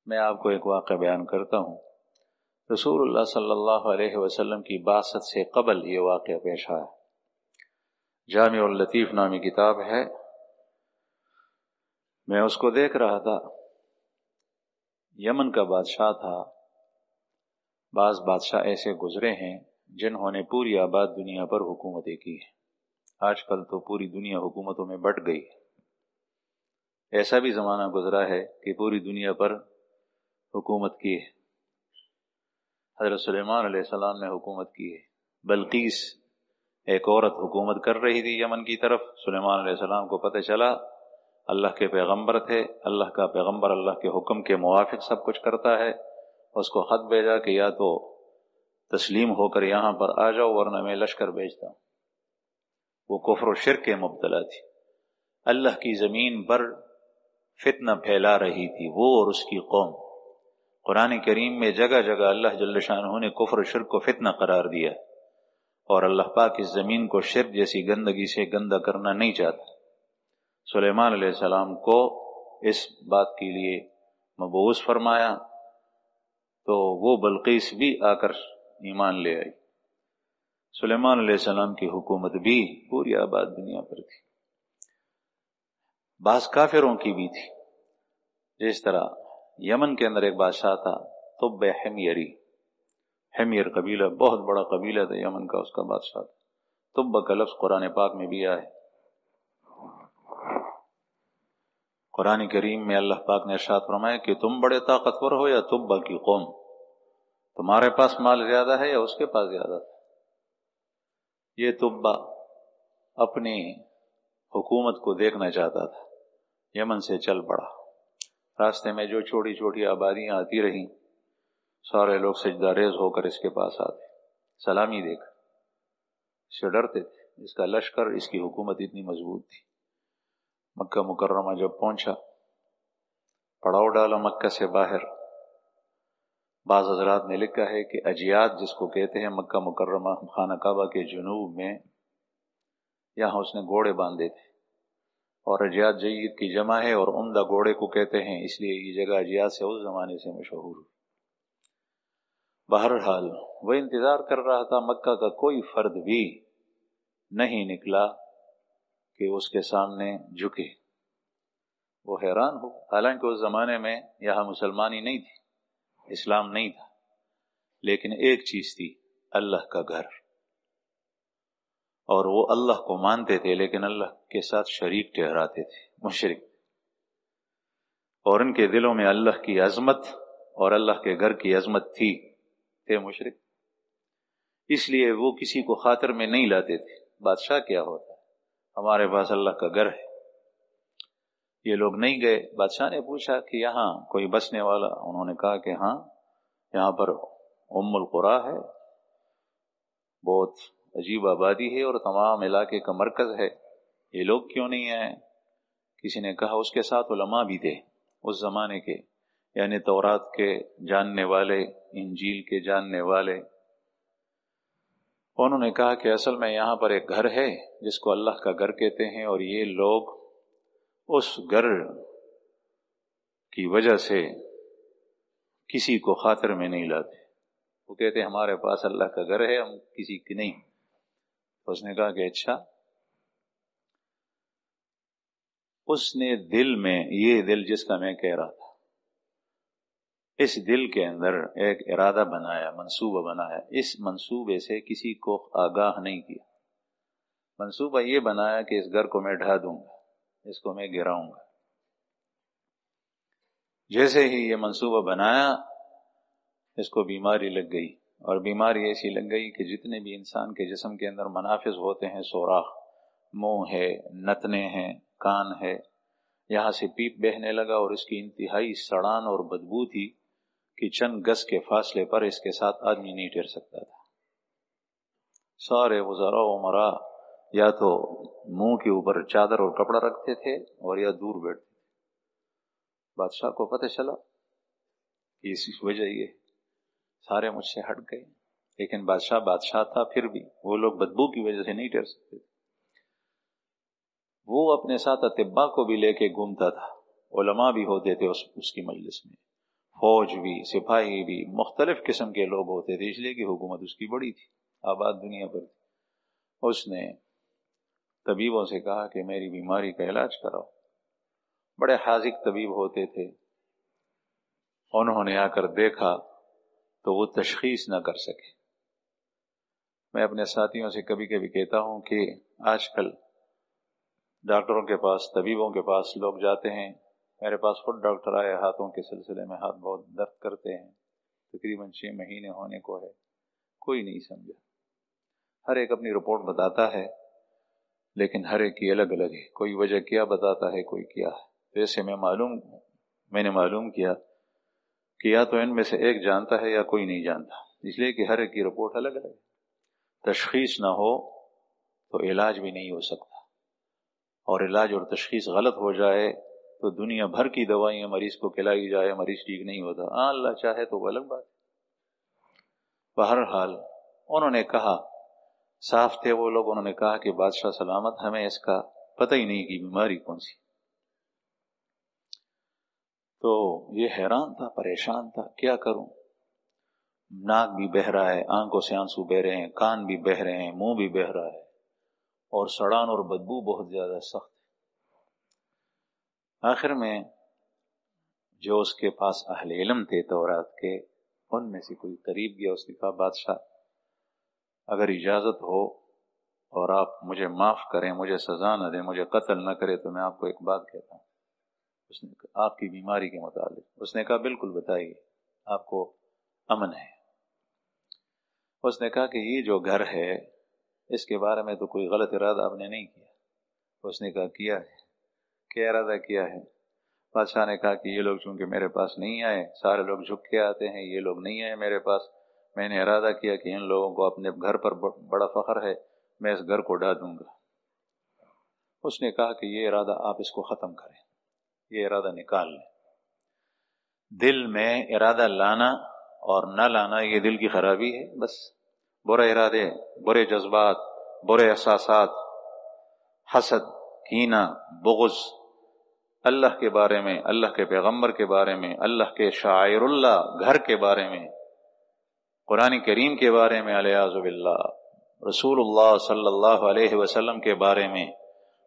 میں آپ کو ایک واقعہ بیان کرتا ہوں۔ رسول اللہ صلی اللہ علیہ وسلم کی بعثت سے قبل یہ واقعہ پیش آیا۔ جامع اللطیف نامی کتاب ہے، میں اس کو دیکھ رہا تھا۔ یمن کا بادشاہ تھا۔ بعض بادشاہ ایسے گزرے ہیں جنہوں نے پوری آباد دنیا پر حکومتیں کی ہیں۔ آج کل تو پوری دنیا حکومتوں میں بٹ گئی ہے۔ ایسا بھی زمانہ گزرا ہے کہ پوری دنیا پر حکومت کی ہے۔ حضرت سلیمان علیہ السلام نے حکومت کی ہے۔ بلقیس ایک عورت حکومت کر رہی تھی یمن کی طرف۔ سلیمان علیہ السلام کو پتہ چلا اللہ کے پیغمبر تھے، اللہ کا پیغمبر اللہ کے حکم کے موافق سب کچھ کرتا ہے۔ اس کو خط بھیجا کہ یا تو تسلیم ہو کر یہاں پر آ جاؤ ورنہ میں لشکر بھیجتا ہوں۔ وہ کفر و شرک کے مبتلا تھی، اللہ کی زمین پر فتنہ پھیلا رہی تھی وہ اور اس کی قوم۔ قرآن کریم میں جگہ جگہ اللہ جل شانہ نے کفر و شرک کو فتنہ قرار دیا، اور اللہ پاک اس زمین کو شرک جیسی گندگی سے گندہ کرنا نہیں چاہتا۔ سلیمان علیہ السلام کو اس بات کے لیے مبعوث فرمایا تو وہ بلقیس بھی آ کر ایمان لے آئی۔ سلیمان علیہ السلام کی حکومت بھی پوری آباد دنیا پر تھی۔ بعض کافروں کی بھی تھی، جس طرح یمن کے اندر ایک بادشاہ تھا طب حمیری۔ حمیر قبیلہ بہت بڑا قبیلہ تھا یمن کا، اس کا بادشاہ تھا۔ طب کا لفظ قرآن پاک میں بھی آیا ہے۔ قرآن کریم میں اللہ پاک نے ارشاد فرمایا کہ تم بڑے طاقتور ہو یا طب کی قوم، تمہارے پاس مال زیادہ ہے یا اس کے پاس زیادہ تھا۔ یہ طب اپنی حکومت کو دیکھنا چاہتا تھا، یمن سے چل پڑا۔ راستے میں جو چھوٹی چھوٹی آبادیاں آتی رہیں، سارے لوگ سجدہ ریز ہو کر اس کے پاس آتے، سلامی دے کر اس سے ڈرتے تھے۔ اس کا لشکر، اس کی حکومت اتنی مضبوط تھی۔ مکہ مکرمہ جب پہنچا، پڑاؤ ڈالا مکہ سے باہر۔ بعض حضرات نے لکھا ہے کہ اجیاد جس کو کہتے ہیں، مکہ مکرمہ خانہ کعبہ کے جنوب میں، یہاں اس نے گھوڑے باندھے تھے، اور اجیاد جید کی جمع ہے اور عمدہ گھوڑے کو کہتے ہیں، اس لیے یہ جگہ اجیاد سے اس زمانے سے مشہور ہوئی۔ بہرحال وہ انتظار کر رہا تھا، مکہ کا کوئی فرد بھی نہیں نکلا کہ اس کے سامنے جھکے۔ وہ حیران ہو، حالانکہ اس زمانے میں یہاں مسلمانی نہیں تھی، اسلام نہیں تھا، لیکن ایک چیز تھی، اللہ کا گھر۔ اور وہ اللہ کو مانتے تھے لیکن اللہ کے ساتھ شریک ٹھہراتے تھے، مشرک، اور ان کے دلوں میں اللہ کی عظمت اور اللہ کے گھر کی عظمت تھی، تھے مشرک۔ اس لیے وہ کسی کو خاطر میں نہیں لاتے تھے۔ بادشاہ کیا ہوتا ہے، ہمارے پاس اللہ کا گھر ہے۔ یہ لوگ نہیں گئے۔ بادشاہ نے پوچھا کہ یہاں کوئی بسنے والا؟ انہوں نے کہا کہ ہاں، یہاں پر ام القریٰ ہے، بہت عجیب آبادی ہے اور تمام علاقے کا مرکز ہے، یہ لوگ کیوں نہیں آئے؟ کسی نے کہا اس کے ساتھ علماء بھی تھے اس زمانے کے، یعنی تورات کے جاننے والے، انجیل کے جاننے والے۔ انہوں نے کہا کہ اصل میں یہاں پر ایک گھر ہے جس کو اللہ کا گھر کہتے ہیں، اور یہ لوگ اس گھر کی وجہ سے کسی کو خاطر میں نہیں لاتے۔ وہ کہتے ہیں ہمارے پاس اللہ کا گھر ہے، ہم کسی کی نہیں۔ اس نے کہا کہ اچھا۔ اس نے دل میں، یہ دل جس کا میں کہہ رہا تھا، اس دل کے اندر ایک ارادہ بنایا، منصوبہ بنایا۔ اس منصوبے سے کسی کو آگاہ نہیں کیا۔ منصوبہ یہ بنایا کہ اس گھر کو میں ڈھا دوں گا، اس کو میں گراؤں گا۔ جیسے ہی یہ منصوبہ بنایا، اس کو بیماری لگ گئی، اور بیماری ایسی لگ گئی کہ جتنے بھی انسان کے جسم کے اندر منافذ ہوتے ہیں، سوراخ، منہ ہے، نتنے ہیں، کان ہے، یہاں سے پیپ بہنے لگا، اور اس کی انتہائی سڑان اور بدبو تھی کہ چند گز کے فاصلے پر اس کے ساتھ آدمی نہیں ٹھہر سکتا تھا۔ سارے وزراء و امراء یا تو منہ کے اوپر چادر اور کپڑا رکھتے تھے اور یا دور بیٹھتے تھے۔ بادشاہ کو پتہ چلا کہ اس وجہ یہ سارے مجھ سے ہٹ گئے، لیکن بادشاہ تھا، پھر بھی وہ لوگ بدبو کی وجہ سے نہیں ٹھہر سکتے تھے۔ وہ اپنے ساتھ اطباء کو بھی لے کے گھومتا تھا، علماء بھی ہوتے تھے اس کی مجلس میں، فوج بھی، سپاہی بھی، مختلف قسم کے لوگ ہوتے تھے، اس لیے کہ حکومت اس کی بڑی تھی، آباد دنیا پر تھی۔ اس نے طبیبوں سے کہا کہ میری بیماری کا علاج کراؤ۔ بڑے حاذق طبیب ہوتے تھے، انہوں نے آ کر دیکھا تو وہ تشخیص نہ کر سکے۔ میں اپنے ساتھیوں سے کبھی کبھی کہتا ہوں کہ آج کل ڈاکٹروں کے پاس، طبیبوں کے پاس لوگ جاتے ہیں، میرے پاس خود ڈاکٹر آئے، ہاتھوں کے سلسلے میں ہاتھ بہت درد کرتے ہیں، تقریباً 6 مہینے ہونے کو ہے، کوئی نہیں سمجھا۔ ہر ایک اپنی رپورٹ بتاتا ہے، لیکن ہر ایک کی الگ الگ ہے، کوئی وجہ کیا بتاتا ہے، کوئی کیا ہے۔ تو ایسے میں نے معلوم کیا کہ یا تو ان میں سے ایک جانتا ہے یا کوئی نہیں جانتا، اس لیے کہ ہر ایک کی رپورٹ الگ الگ ہے۔ تشخیص نہ ہو تو علاج بھی نہیں ہو سکتا، اور علاج اور تشخیص غلط ہو جائے تو دنیا بھر کی دوائیاں مریض کو کھلائی جائے، مریض ٹھیک نہیں ہوتا۔ ہاں اللہ چاہے تو وہ الگ بات ہے۔ بہرحال انہوں نے کہا، صاف تھے وہ لوگ، انہوں نے کہا کہ بادشاہ سلامت، ہمیں اس کا پتہ ہی نہیں کہ بیماری کون سی۔ تو یہ حیران تھا، پریشان تھا، کیا کروں؟ ناک بھی بہہ رہا ہے، آنکھوں سے آنسو بہ رہے ہیں، کان بھی بہہ رہے ہیں، منہ بھی بہہ رہا ہے، اور سڑان اور بدبو بہت زیادہ سخت ہے۔ آخر میں جو اس کے پاس اہل علم تھے تورات کے، ان میں سے کوئی قریب گیا، اس نے کہا بادشاہ اگر اجازت ہو اور آپ مجھے معاف کریں، مجھے سزا نہ دیں، مجھے قتل نہ کرے، تو میں آپ کو ایک بات کہتا ہوں۔ اس نے کہا آپ کی بیماری کے متعلق؟ اس نے کہا بالکل بتائیے، آپ کو امن ہے۔ اس نے کہا کہ یہ جو گھر ہے اس کے بارے میں تو کوئی غلط ارادہ آپ نے نہیں کیا؟ اس نے کہا کیا ہے۔ کیا ارادہ کیا ہے؟ بادشاہ نے کہا کہ یہ لوگ چونکہ میرے پاس نہیں آئے، سارے لوگ جھک کے آتے ہیں، یہ لوگ نہیں آئے میرے پاس، میں نے ارادہ کیا کہ ان لوگوں کو اپنے گھر پر بڑا فخر ہے، میں اس گھر کو ڈھا دوں گا۔ اس نے کہا کہ یہ ارادہ آپ اس کو ختم کریں، یہ ارادہ نکال لیں۔ دل میں ارادہ لانا اور نہ لانا یہ دل کی خرابی ہے، بس برے ارادے، برے جذبات، برے احساسات، حسد، کینہ، بغض، اللہ کے بارے میں، اللہ کے پیغمبر کے بارے میں، اللہ کے شاعر اللہ گھر کے بارے میں، قرآن کریم کے بارے میں، والعیاذ باللہ رسول اللہ صلی اللہ علیہ وسلم کے بارے میں،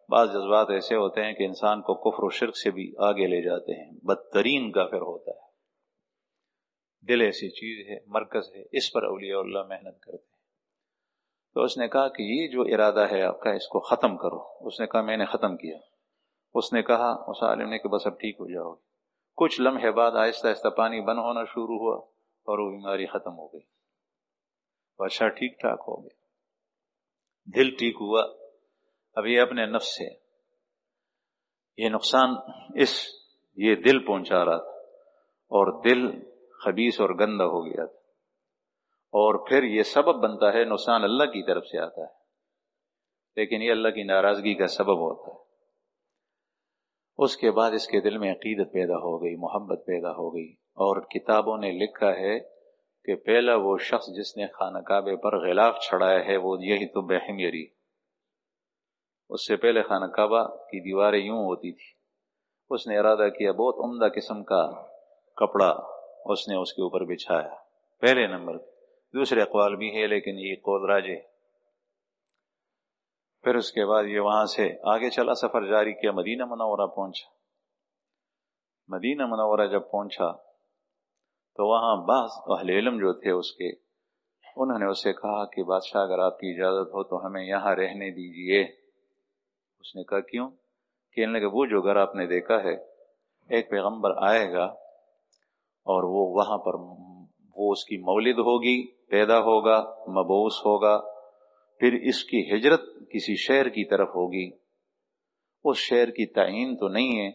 بعض جذبات ایسے ہوتے ہیں کہ انسان کو کفر و شرک سے بھی آگے لے جاتے ہیں، بدترین کافر ہوتا ہے۔ دل ایسی چیز ہے، مرکز ہے، اس پر اولیاء اللہ محنت کرتے ہیں۔ تو اس نے کہا کہ یہ جو ارادہ ہے آپ کا، اس کو ختم کرو۔ اس نے کہا میں نے ختم کیا۔ اس نے کہا، اس عالم نے کہ بس اب ٹھیک ہو جاؤ گے۔ کچھ لمحے بعد آہستہ آہستہ پانی بند ہونا شروع ہوا اور وہ بیماری ختم ہو گئی، بادشاہ ٹھیک ٹھاک ہو گیا، دل ٹھیک ہوا۔ اب یہ اپنے نفس سے یہ نقصان یہ دل پہنچا رہا تھا، اور دل خبیث اور گندا ہو گیا تھا، اور پھر یہ سبب بنتا ہے، نقصان اللہ کی طرف سے آتا ہے، لیکن یہ اللہ کی ناراضگی کا سبب ہوتا ہے۔ اس کے بعد اس کے دل میں عقیدت پیدا ہو گئی، محبت پیدا ہو گئی، اور کتابوں نے لکھا ہے کہ پہلا وہ شخص جس نے خانہ کعبے پر غلاف چھڑایا ہے وہ یہی تو بحمیری۔ اس سے پہلے خانہ کعبہ کی دیواریں یوں ہوتی تھی، اس نے ارادہ کیا بہت عمدہ قسم کا کپڑا اس نے اس کے اوپر بچھایا، پہلے نمبر۔ دوسرے اقوال بھی ہے لیکن یہ قول راجح۔ پھر اس کے بعد یہ وہاں سے آگے چلا، سفر جاری کیا، مدینہ منورہ پہنچا۔ مدینہ منورہ جب پہنچا تو وہاں بعض اہل علم جو تھے اس کے، انہوں نے اسے کہا کہ بادشاہ اگر آپ کی اجازت ہو تو ہمیں یہاں رہنے دیجئے۔ اس نے کہا کیوں؟ کہنے لگے وہ جو گھر آپ نے دیکھا ہے، ایک پیغمبر آئے گا اور وہ وہاں پر وہ اس کی مولد ہوگی، پیدا ہوگا، مبعوث ہوگا، پھر اس کی ہجرت کسی شہر کی طرف ہوگی۔ اس شہر کی تعین تو نہیں ہے،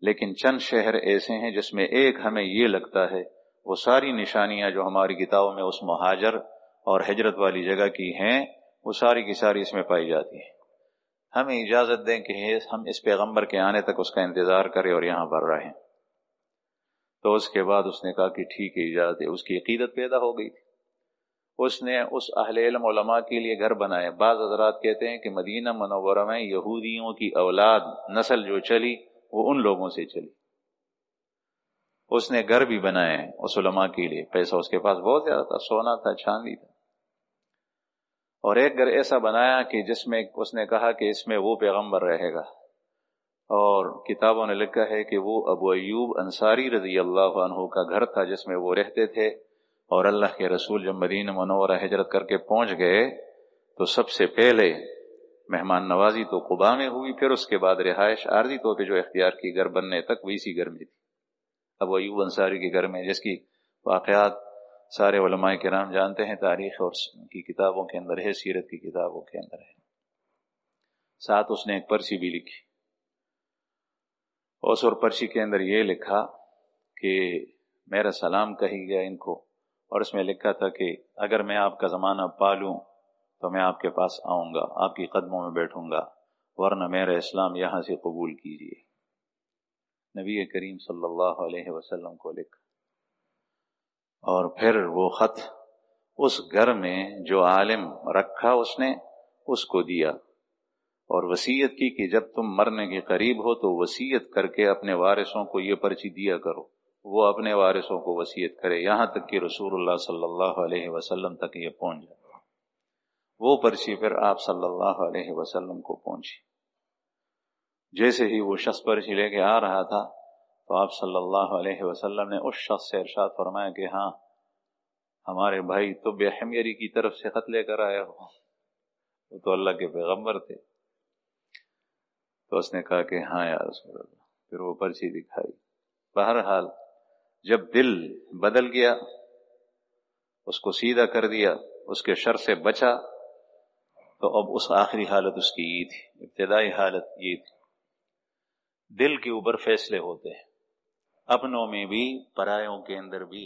لیکن چند شہر ایسے ہیں جس میں ایک ہمیں یہ لگتا ہے وہ ساری نشانیاں جو ہماری کتابوں میں اس مہاجر اور ہجرت والی جگہ کی ہیں وہ ساری کی ساری اس میں پائی جاتی ہیں۔ ہمیں اجازت دیں کہ ہم اس پیغمبر کے آنے تک اس کا انتظار کریں اور یہاں پر رہیں۔ تو اس کے بعد اس نے کہا کہ ٹھیک ہے، اجازت ہے۔ اس کی عقیدت پیدا ہو گئی تھی، اس نے اس اہل علم علماء کے لیے گھر بنائے۔ بعض حضرات کہتے ہیں کہ مدینہ منورہ میں یہودیوں کی اولاد نسل جو چلی وہ ان لوگوں سے چلی، اس نے گھر بھی بنائے اس علماء کے لیے، پیسہ اس کے پاس بہت زیادہ تھا، سونا تھا، چاندی تھا، اور ایک گھر ایسا بنایا کہ جس میں اس نے کہا کہ اس میں وہ پیغمبر رہے گا، اور کتابوں نے لکھا ہے کہ وہ ابو ایوب انصاری رضی اللہ عنہ کا گھر تھا جس میں وہ رہتے تھے، اور اللہ کے رسول جب مدینہ منورہ ہجرت کر کے پہنچ گئے تو سب سے پہلے مہمان نوازی تو قباء میں ہوئی، پھر اس کے بعد رہائش عارضی طور پہ جو اختیار کی گھر بننے تک وہ اسی گھر میں تھی، ابو ایوب انصاری کے گھر میں، جس کی واقعات سارے علماء کرام جانتے ہیں، تاریخ اور کی کتابوں کے اندر ہے، سیرت کی کتابوں کے اندر ہے۔ ساتھ اس نے ایک پرچی بھی لکھی، اس اور پرچی کے اندر یہ لکھا کہ میرا سلام کہی گیا ان کو، اور اس میں لکھا تھا کہ اگر میں آپ کا زمانہ پالوں تو میں آپ کے پاس آؤں گا، آپ کی قدموں میں بیٹھوں گا، ورنہ میرا اسلام یہاں سے قبول کیجیے۔ نبی کریم صلی اللہ علیہ وسلم کو لکھا، اور پھر وہ خط اس گھر میں جو عالم رکھا اس نے اس کو دیا، اور وصیت کی کہ جب تم مرنے کے قریب ہو تو وصیت کر کے اپنے وارثوں کو یہ پرچی دیا کرو، وہ اپنے وارثوں کو وصیت کرے، یہاں تک کہ رسول اللہ صلی اللہ علیہ وسلم تک یہ پہنچ جائے۔ وہ پرچی پھر آپ صلی اللہ علیہ وسلم کو پہنچی۔ جیسے ہی وہ شخص پرچی لے کے آ رہا تھا تو آپ صلی اللہ علیہ وسلم نے اس شخص سے ارشاد فرمایا کہ ہاں ہمارے بھائی طب حمیری کی طرف سے خط لے کر آئے ہو، وہ تو اللہ کے پیغمبر تھے۔ تو اس نے کہا کہ ہاں یا رسول اللہ، پھر وہ پرچی دکھائی۔ بہرحال جب دل بدل گیا، اس کو سیدھا کر دیا، اس کے شر سے بچا، تو اب اس آخری حالت اس کی یہ تھی، ابتدائی حالت یہ تھی۔ دل کے اوپر فیصلے ہوتے ہیں، اپنوں میں بھی پرایوں کے اندر بھی۔